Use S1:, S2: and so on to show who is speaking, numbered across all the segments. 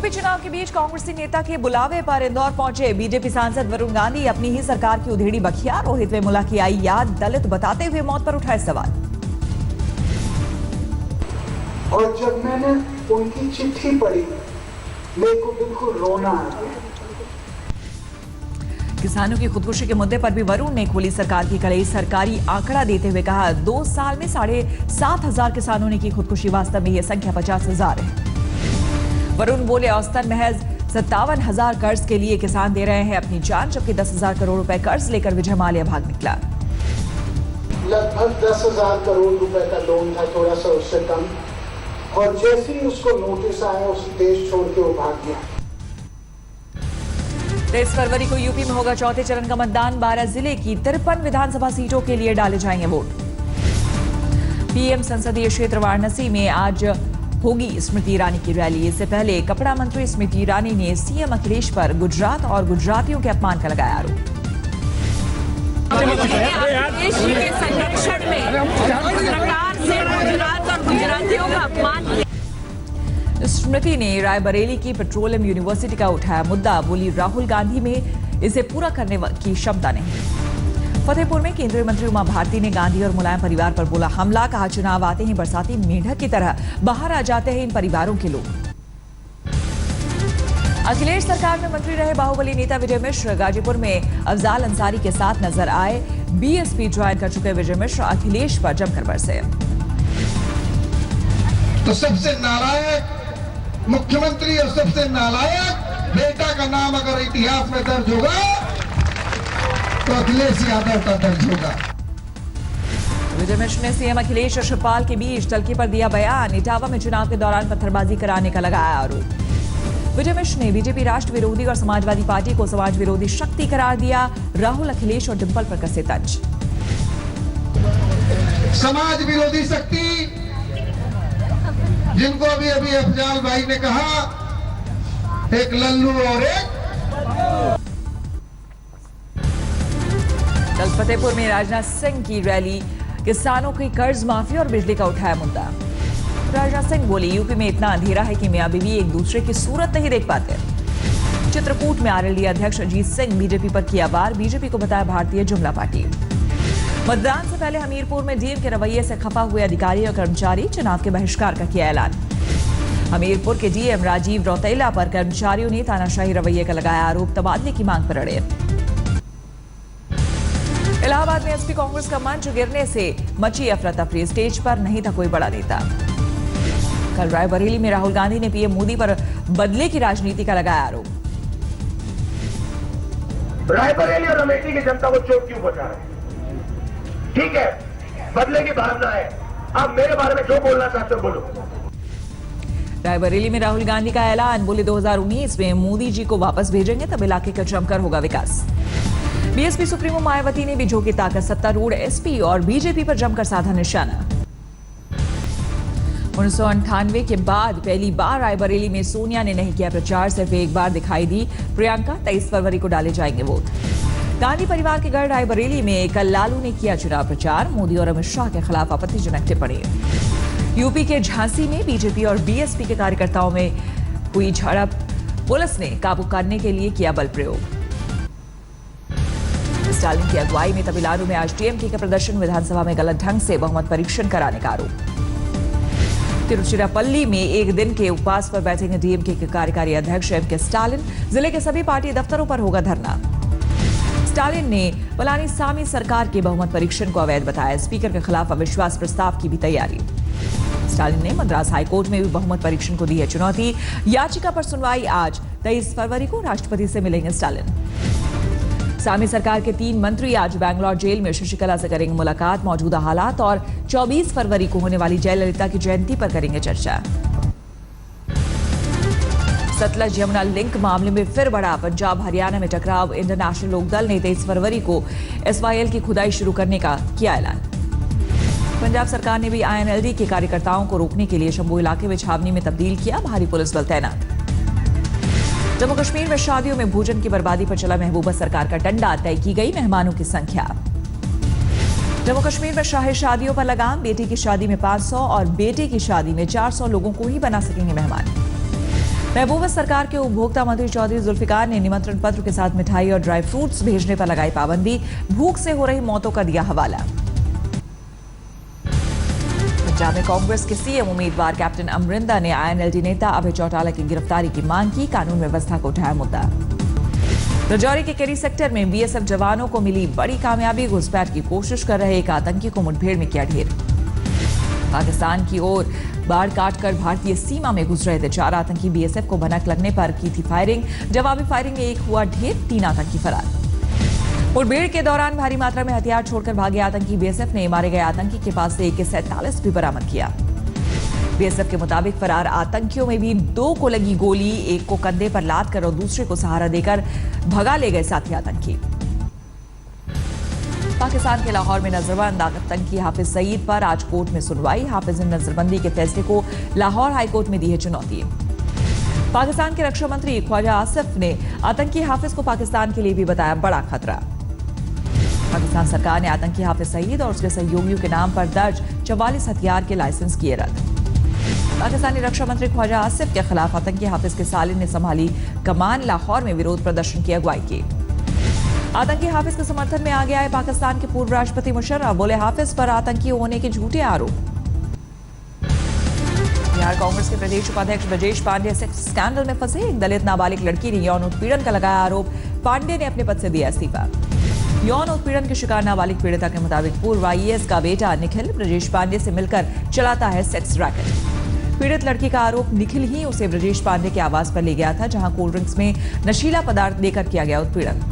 S1: UP चुनाव के बीच कांग्रेसी नेता के बुलावे पर इंदौर पहुंचे बीजेपी सांसद वरुण गांधी अपनी ही सरकार की उधेड़ी बखिया। रोहित वेमुला की आई याद, दलित बताते हुए मौत पर उठाए सवाल।
S2: और जब मैंने उनकी चिट्ठी पढ़ी मेरे को बिल्कुल रोना आ गया।
S1: किसानों की खुदकुशी के मुद्दे पर भी वरुण ने खोली सरकार की कड़ई। सरकारी आंकड़ा देते हुए कहा 2 साल में 7,500 किसानों ने की खुदकुशी। वास्तव में यह संख्या 50,000 है। वरुण बोले औसतन महज 57,000 कर्ज के लिए किसान दे रहे हैं अपनी जान, जबकि 10,000 करोड़ रुपए कर्ज लेकर विजय माल्या भाग निकला।
S2: लगभग 10,000 करोड़ रुपए का लोन था, थोड़ा सा उससे कम, और जैसे ही उसको नोटिस आया उस देश छोड़ के वो भाग गया।
S1: 23 फरवरी को यूपी में होगा चौथे चरण का मतदान। 12 जिले की 53 विधानसभा सीटों के लिए डाले जाएंगे वोट। पीएम संसदीय क्षेत्र वाराणसी में आज होगी स्मृति ईरानी की रैली। इससे पहले कपड़ा मंत्री स्मृति ईरानी ने सीएम अखिलेश पर गुजरात और गुजरातियों के अपमान का लगाया आरोप।
S3: देश के संरक्षण में सरकार से गुजरात और गुजरातियों का अपमान।
S1: स्मृति ने रायबरेली की पेट्रोलियम यूनिवर्सिटी का उठाया मुद्दा। बोली राहुल गांधी में इसे पूरा करने की क्षमता नहीं। फतेहपुर में केंद्रीय मंत्री उमा भारती ने गांधी और मुलायम परिवार पर बोला हमला। कहा चुनाव आते ही बरसाती मेंढक की तरह बाहर आ जाते हैं इन परिवारों के लोग। अखिलेश सरकार में मंत्री रहे बाहुबली नेता विजय मिश्र गाजीपुर में अफजाल अंसारी के साथ नजर आए। बीएसपी ज्वाइन कर चुके विजय मिश्र अखिलेश पर जमकर बरसे।
S4: तो सबसे नालायक मुख्यमंत्री और सबसे नालायक बेटा का नाम अगर इतिहास में दर्ज होगा तो अखिलेश यादव का दर्ज होगा।
S1: विजय मिश्र ने सीएम अखिलेश और शिवपाल के बीच तलखी पर दिया बयान। इटावा में चुनाव के दौरान पत्थरबाजी कराने का लगाया आरोप। विजय मिश्र ने बीजेपी राष्ट्र विरोधी और समाजवादी पार्टी को समाज विरोधी शक्ति करार दिया। राहुल अखिलेश और डिंपल पर कसे तंज।
S4: समाज विरोधी शक्ति जिनको अभी अफजाल भाई ने कहा एक लल्लू और एक।
S1: कल फतेहपुर में राजनाथ सिंह की रैली। किसानों की कर्ज माफी और बिजली का उठाया मुद्दा। राजनाथ सिंह बोले यूपी में इतना अंधेरा है कि मियां बीवी एक दूसरे की सूरत नहीं देख पाते। चित्रकूट में आरएलडी अध्यक्ष अजीत सिंह बीजेपी पर किया वार। बीजेपी को बताया भारतीय जुमला पार्टी। मतदान से पहले हमीरपुर में डीएम के रवैये से खफा हुए अधिकारी और कर्मचारी। चुनाव के बहिष्कार का किया ऐलान। हमीरपुर के डीएम राजीव रौतेला पर कर्मचारियों ने तानाशाही रवैये का लगाया आरोप। तबादले की मांग पर अड़े। इलाहाबाद में एसपी कांग्रेस का मंच गिरने से मची अफरा तफरी। स्टेज पर नहीं था कोई बड़ा नेता। कल रायबरेली में राहुल गांधी ने पीएम मोदी पर बदले की राजनीति का लगाया आरोप।
S5: रायबरेली और अमेठी की जनता को चोट क्यों पहुंचा रहे हैं? ठीक है, बदले की भावना है। आप मेरे बारे में जो बोलना चाहते हो बोलो।
S1: रायबरेली में राहुल गांधी का ऐलान। बोले 2019 में मोदी जी को वापस भेजेंगे तब इलाके का जमकर होगा विकास। बीएसपी सुप्रीमो मायावती ने भी झोंकी ताकत। सत्तारूढ़ एसपी और बीजेपी पर जमकर साधा निशाना। 1998 के बाद पहली बार रायबरेली में सोनिया ने नहीं किया प्रचार। सिर्फ एक बार दिखाई दी प्रियंका। 23 फरवरी को डाले जाएंगे वोट। गांधी परिवार के गढ़ रायबरेली में कल लालू ने किया चुनाव प्रचार। मोदी और अमित शाह के खिलाफ आपत्तिजनक टिप्पणी। यूपी के झांसी में बीजेपी और बीएसपी के कार्यकर्ताओं में हुई झड़प। पुलिस ने काबू करने के लिए किया बल प्रयोग। स्टालिन की अगुवाई में तमिलनाडु में आज डीएमके का प्रदर्शन। विधानसभा में गलत ढंग से बहुमत परीक्षण कराने का आरोप। तिरुचिरापल्ली में एक दिन के उपवास पर बैठेंगे डीएमके के कार्यकारी अध्यक्ष एम के स्टालिन। जिले के सभी पार्टी दफ्तरों पर होगा धरना। स्टालिन ने पलानीसामी सरकार के बहुमत परीक्षण को अवैध बताया। स्पीकर के खिलाफ अविश्वास प्रस्ताव की भी तैयारी। स्टालिन ने मद्रास हाईकोर्ट में भी बहुमत परीक्षण को दी है चुनौती। याचिका पर सुनवाई आज। 23 फरवरी को राष्ट्रपति से मिलेंगे स्टालिन। सामी सरकार के 3 मंत्री आज बैंगलोर जेल में शशिकला से करेंगे मुलाकात। मौजूदा हालात और 24 फरवरी को होने वाली जयललिता की जयंती पर करेंगे चर्चा। सतलज यमुना लिंक मामले में फिर बढ़ा। पंजाब हरियाणा में टकराव। इंटरनेशनल लोकदल ने 23 फरवरी को एसवाईएल की खुदाई शुरू करने का किया ऐलान। पंजाब सरकार ने भी आईएनएलडी के कार्यकर्ताओं को रोकने के लिए शंभू इलाके में छावनी में तब्दील किया। भारी पुलिस बल तैनात। जम्मू कश्मीर में शादियों में भोजन की बर्बादी पर चला महबूबा सरकार का डंडा। तय की गई मेहमानों की संख्या। जम्मू कश्मीर में शाही शादियों पर लगाम। बेटी की शादी में 500 और बेटे की शादी में 400 लोगों को ही बना सकेंगे मेहमान। महबूबा सरकार के उपभोक्ता मंत्री चौधरी जुल्फिकार ने निमंत्रण पत्र के साथ मिठाई और ड्राई फ्रूट्स भेजने पर लगाई पाबंदी। भूख से हो रही मौतों का दिया हवाला। पंजाब में कांग्रेस के सीएम उम्मीदवार कैप्टन अमरिंदर ने आईएनएलडी नेता अभय चौटाला की गिरफ्तारी की मांग की। कानून व्यवस्था को उठाया मुद्दा। राजौरी के केरी सेक्टर में बीएसएफ जवानों को मिली बड़ी कामयाबी। घुसपैठ की कोशिश कर रहे एक आतंकी को मुठभेड़ में किया ढेर। पाकिस्तान की ओर बाढ़ काटकर भारतीय सीमा में घुस रहे थे 4 आतंकी। बीएसएफ को भनक लगने पर की थी फायरिंग। जवाबी फायरिंग में एक हुआ ढेर, 3 आतंकी फरार। मुठभेड़ के दौरान भारी मात्रा में हथियार छोड़कर भागे आतंकी। बीएसएफ ने मारे गए आतंकी के पास से AK-47 भी बरामद किया। बीएसएफ के मुताबिक फरार आतंकियों में भी 2 को लगी गोली, एक को कंधे पर लाद कर और दूसरे को सहारा देकर भगा ले गए साथी आतंकी। पाकिस्तान के लाहौर में नजरबंद आतंकी हाफिज सईद पर आज कोर्ट में सुनवाई। हाफिज ने नजरबंदी के फैसले को लाहौर हाईकोर्ट में दी है चुनौती। पाकिस्तान के रक्षा मंत्री ख्वाजा आसिफ ने आतंकी हाफिज को पाकिस्तान के लिए भी बताया बड़ा खतरा। पाकिस्तान सरकार ने आतंकी हाफिज सईद और उसके सहयोगियों के नाम पर दर्ज 44 हथियार के लाइसेंस किए रद्द। पाकिस्तानी रक्षा मंत्री ख्वाजा आसिफ के खिलाफ आतंकी हाफिज के सालिन ने संभाली कमान। लाहौर में विरोध प्रदर्शन की अगुवाई की। आतंकी हाफिज के समर्थन में आगे आए पाकिस्तान के पूर्व राष्ट्रपति मुशर्रफ। बोले हाफिज पर आतंकी होने के झूठे आरोप। बिहार कांग्रेस के प्रदेश उपाध्यक्ष ब्रजेश पांडे सेक्स स्कैंडल में फंसे। एक दलित नाबालिग लड़की ने यौन उत्पीड़न का लगाया आरोप। पांडे ने अपने पद से दिया इस्तीफा। यौन उत्पीड़न के शिकार नाबालिग पीड़िता के मुताबिक पूर्व IAS का बेटा निखिल ब्रजेश पांडे से मिलकर चलाता है सेक्स रैकेट। पीड़ित लड़की का आरोप निखिल ही उसे ब्रजेश पांडे के आवास पर ले गया था, जहां कोल्ड ड्रिंक्स में नशीला पदार्थ देकर किया गया उत्पीड़न।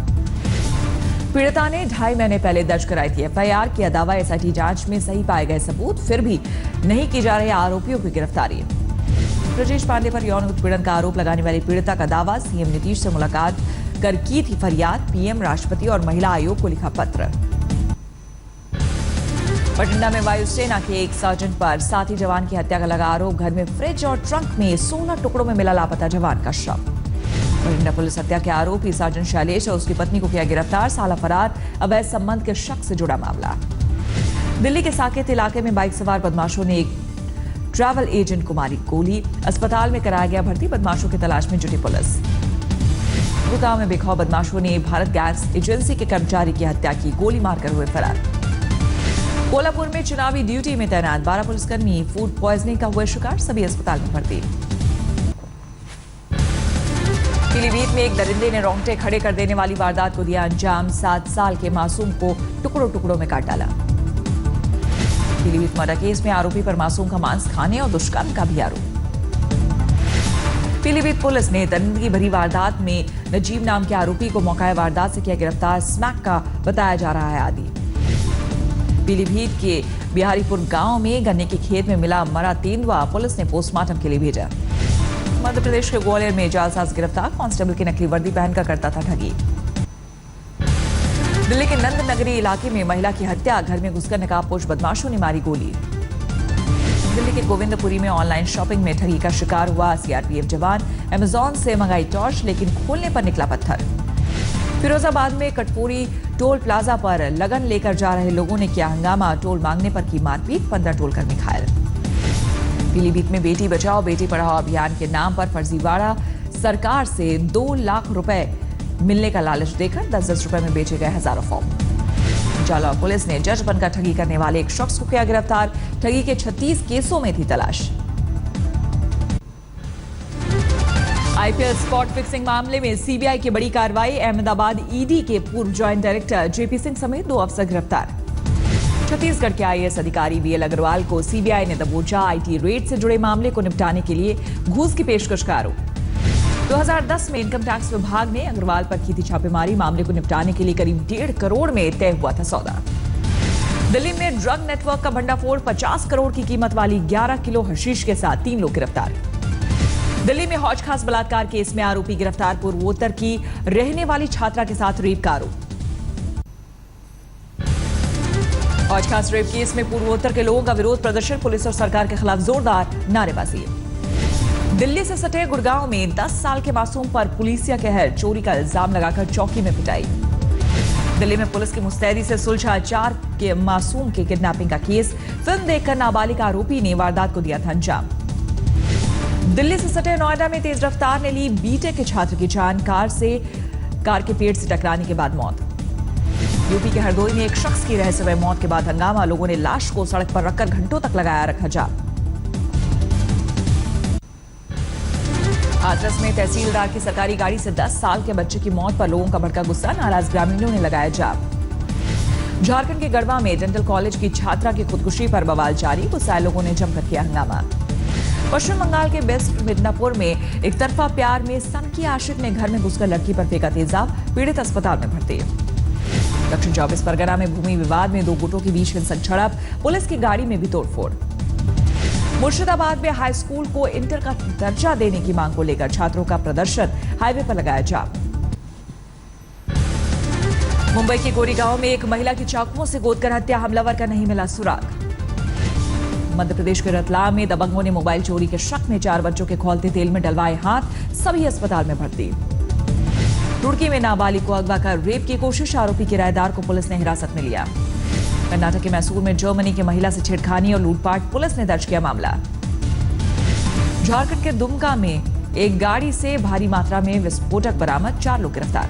S1: पीड़िता ने 2.5 महीने पहले दर्ज कराई थी FIR। किया दावा SIT जांच में सही पाए गए सबूत, फिर भी नहीं की जा रही आरोपियों की गिरफ्तारी। ब्रजेश पांडे पर यौन उत्पीड़न का आरोप लगाने वाली पीड़िता का दावा, सीएम नीतीश से मुलाकात कर की थी फरियाद। PM, राष्ट्रपति और महिला आयोग को लिखा पत्र। बठिंडा में वायुसेना के एक सर्जेंट पर साथी जवान की हत्या का लगा आरोप। घर में फ्रिज और ट्रंक में 16 टुकड़ों में मिला लापता जवान का शव। बठिंडा पुलिस हत्या के आरोपी सर्जेंट शैलेश और उसकी पत्नी को किया गिरफ्तार। साला फरार अवैध संबंध के शक से जुड़ा मामला। दिल्ली के साकेत इलाके में बाइक सवार बदमाशों ने एक ट्रैवल एजेंट को मारी गोली। अस्पताल में कराया गया भर्ती। बदमाशों की तलाश में जुटी पुलिस। गुड़गांव में बेखौफ बदमाशों ने भारत गैस एजेंसी के कर्मचारी की हत्या की, गोली मारकर हुए फरार। कोल्हापुर में चुनावी ड्यूटी में तैनात 12 पुलिसकर्मी फूड पॉइजनिंग का हुए शिकार, सभी अस्पताल में भर्ती। पीलीभीत में एक दरिंदे ने रोंगटे खड़े कर देने वाली वारदात को दिया अंजाम। 7 साल के मासूम को टुकड़ों टुकड़ों में काट डाला। पीलीभीत मर्डर केस में आरोपी पर मासूम का मांस खाने और दुष्कर्म का भी आरोप। पीलीभीत पुलिस ने दरिंदगी भरी वारदात में नजीब नाम के आरोपी को मौका वारदात से किया गिरफ्तार। स्मैक का बताया जा रहा है आदि। पीलीभीत के बिहारीपुर गांव में गन्ने के खेत में मिला मरा तेंदुआ, पुलिस ने पोस्टमार्टम के लिए भेजा। मध्य प्रदेश के ग्वालियर में जालसाज गिरफ्तार, कांस्टेबल की नकली वर्दी पहनकर करता था ठगी। दिल्ली के नंद नगरी इलाके में महिला की हत्या, घर में घुसकर नकाबपोश बदमाशों ने मारी गोली। दिल्ली के गोविंदपुरी में ऑनलाइन शॉपिंग में ठगी का शिकार हुआ CRPF जवान। अमेजॉन से मंगाई टॉर्च, लेकिन खोलने पर निकला पत्थर। फिरोजाबाद में कटपुरी टोल प्लाजा पर लगन लेकर जा रहे लोगों ने किया हंगामा, टोल मांगने पर की मारपीट, 15 टोल कर्मी घायल। पीलीभीत में बेटी बचाओ बेटी पढ़ाओ अभियान के नाम पर फर्जीवाड़ा, सरकार से 2 लाख रुपए मिलने का लालच देकर 10-10 रुपए में बेचे गए हजारों फॉर्म। जालौर पुलिस ने जज बनकर ठगी करने वाले एक शख्स को किया गिरफ्तार। ठगी के 36 केसों में थी तलाश। IPL स्पॉट फिक्सिंग मामले में CBI की बड़ी कार्रवाई। अहमदाबाद ED के पूर्व ज्वाइंट डायरेक्टर JP सिंह समेत 2 अफसर गिरफ्तार। छत्तीसगढ़ के IAS अधिकारी VL अग्रवाल को CBI ने दबोचा। IT रेड से जुड़े मामले को निपटाने के लिए घूस की पेशकश का आरोप। 2010 में इनकम टैक्स विभाग ने अग्रवाल पर की थी छापेमारी। मामले को निपटाने के लिए करीब 1.5 करोड़ में तय हुआ था सौदा। दिल्ली में ड्रग नेटवर्क का भंडाफोड़, 50 करोड़ की कीमत वाली 11 किलो हशीश के साथ 3 लोग गिरफ्तार। दिल्ली में हौज खास बलात्कार केस में आरोपी गिरफ्तार, पूर्वोत्तर की रहने वाली छात्रा के साथ रेप का आरोप। हौज खास रेप केस में पूर्वोत्तर के लोगों का विरोध प्रदर्शन, पुलिस और सरकार के खिलाफ जोरदार नारेबाजी। दिल्ली से सटे गुड़गांव में 10 साल के मासूम पर पुलिसिया कहर, चोरी का इल्जाम लगाकर चौकी में पिटाई। दिल्ली में पुलिस की मुस्तैदी से सुलझा 4 के मासूम के किडनैपिंग का केस। फिल्म देखकर नाबालिग आरोपी ने वारदात को दिया था अंजाम। दिल्ली से सटे नोएडा में तेज रफ्तार ने ली बीटेक के छात्र की जान। कार के पेड़ से टकराने के बाद मौत। यूपी के हरदोई में एक शख्स की रहस्यमय मौत के बाद हंगामा। लोगों ने लाश को सड़क पर रखकर घंटों तक लगाया रखा जाम। हाथरस में तहसीलदार की सरकारी गाड़ी से 10 साल के बच्चे की मौत पर लोगों का भड़का गुस्सा। नाराज ग्रामीणों ने लगाया जाम। झारखंड के गढ़वा में डेंटल कॉलेज की छात्रा की खुदकुशी पर बवाल जारी। गुस्साए लोगों ने जमकर किया हंगामा। पश्चिम बंगाल के वेस्ट मिदनापुर में एक तरफा प्यार में सनकी आशिक ने घर में घुसकर लड़की पर फेंका तेजाब। पीड़ित अस्पताल में भर्ती। दक्षिण 24 परगना में भूमि विवाद में 2 गुटों के बीच हिंसक झड़प। पुलिस की गाड़ी में भी तोड़फोड़। मुर्शिदाबाद में हाई स्कूल को इंटर का दर्जा देने की मांग को लेकर छात्रों का प्रदर्शन। हाईवे पर लगाया जाम। मुंबई के गोरेगांव में एक महिला की चाकुओं से गोदकर हत्या। हमलावर का नहीं मिला सुराग। मध्य प्रदेश के रतलाम में दबंगों ने मोबाइल चोरी के शक में 4 बच्चों के खौलते तेल में डलवाए हाथ। सभी अस्पताल में भर्ती। रुड़की में नाबालिग को अगवा कर रेप की कोशिश। आरोपी किराएदार को पुलिस ने हिरासत में लिया। कर्नाटक के मैसूर में जर्मनी की महिला से छेड़खानी और लूटपाट। पुलिस ने दर्ज किया मामला। झारखंड के दुमका में एक गाड़ी से भारी मात्रा में विस्फोटक बरामद। 4 लोग गिरफ्तार।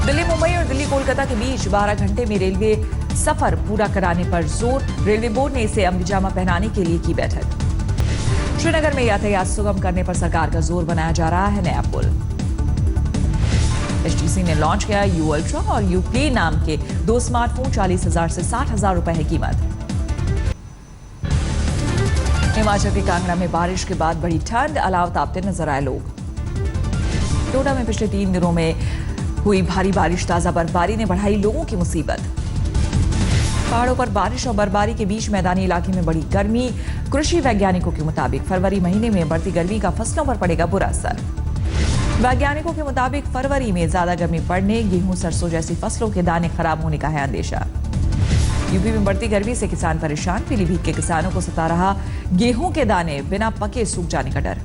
S1: दिल्ली मुंबई और दिल्ली कोलकाता के बीच 12 घंटे में रेलवे सफर पूरा कराने पर जोर। रेलवे बोर्ड ने इसे अमलीजामा पहनाने के लिए की बैठक। श्रीनगर में यातायात सुगम करने पर सरकार का जोर बनाया जा रहा है नया पुल। एचटीसी ने लॉन्च किया यू अल्ट्रा और यू प्ले नाम के 2 स्मार्टफोन। 40,000 से 60,000 रुपए है कीमत। हिमाचल के कांगड़ा में बारिश के बाद बड़ी ठंड। अलाव तापते नजर आए लोग। डोडा में पिछले 3 दिनों में हुई भारी बारिश, ताजा बर्फबारी ने बढ़ाई लोगों की मुसीबत। पहाड़ों पर बारिश और बर्फबारी के बीच मैदानी इलाके में बढ़ी गर्मी। कृषि वैज्ञानिकों के मुताबिक फरवरी महीने में बढ़ती गर्मी का फसलों पर पड़ेगा बुरा असर। वैज्ञानिकों के मुताबिक फरवरी में ज्यादा गर्मी पड़ने, गेहूं सरसों जैसी फसलों के दाने खराब होने का है अंदेशा। यूपी में बढ़ती गर्मी से किसान परेशान। पीलीभीत के किसानों को सता रहा गेहूं के दाने बिना पके सूख जाने का डर।